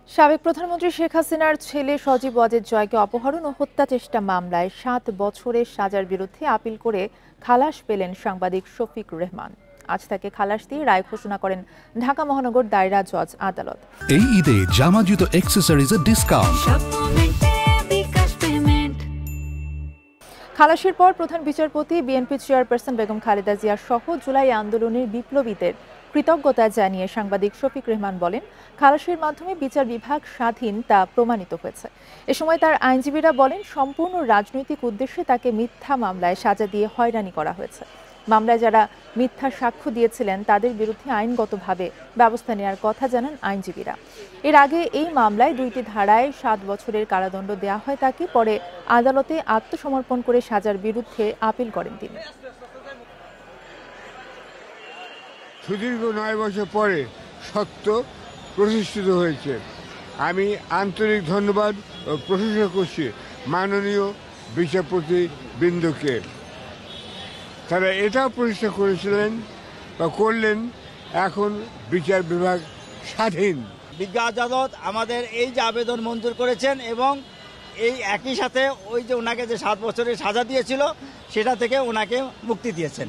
সাবেক প্রধানমন্ত্রী শেখ হাসিনার ছেলে সজীব ওয়াজেদ জয়কে অপহরণ ও হত্যা চেষ্টা মামলায় ৭ বছরের সাজার বিরুদ্ধে আপিল করে খালাস পেলেন সাংবাদিক শফিকুর রহমান। আজ তাকে খালাস দিয়ে রায় ঘোষণা করেন ঢাকা মহানগর দায়রা জজ আদালত। এই ঈদে জামা জুতো অ্যাক্সেসরিজের ডিসকাউন্ট। খালাসের পর প্রধান বিচারপতি বিএনপি চেয়ারপারসন বেগম খালেদা জিয়া সহ জুলাই আন্দোলনের বিপ্লবীদের কৃতজ্ঞতা জানিয়ে সাংবাদিক শফিক রহমান বলেন, খালাসের মাধ্যমে বিচার বিভাগ স্বাধীন তা প্রমাণিত হয়েছে। এ সময় তার আইনজীবীরা বলেন, সম্পূর্ণ রাজনৈতিক উদ্দেশ্যে তাকে মিথ্যা মামলায় সাজা দিয়ে হয়রানি করা হয়েছে। মামলায় যারা মিথ্যা সাক্ষ্য দিয়েছিলেন তাদের বিরুদ্ধে আইনগতভাবে ব্যবস্থা নেওয়ার কথা জানান আইনজীবীরা। এর আগে এই মামলায় ২টি ধারায় ৭ বছরের কারাদণ্ড দেওয়া হয় তাকে। পরে আদালতে আত্মসমর্পণ করে সাজার বিরুদ্ধে আপিল করেন তিনি। সুদীর্ঘ ৯ বছর পরে সত্য প্রতিষ্ঠিত হয়েছে। আমি আন্তরিক ধন্যবাদ ও প্রশংসা করছি মাননীয় বিচারপতি বৃন্দকে। তারা এটাও প্রতিষ্ঠা করেছিলেন বা করলেন, এখন বিচার বিভাগ স্বাধীন। বিজ্ঞ আদালত আমাদের এই যে আবেদন মঞ্জুর করেছেন এবং এই একই সাথে ওই যে ওনাকে যে ৭ বছরের সাজা দিয়েছিল সেটা থেকে ওনাকে মুক্তি দিয়েছেন।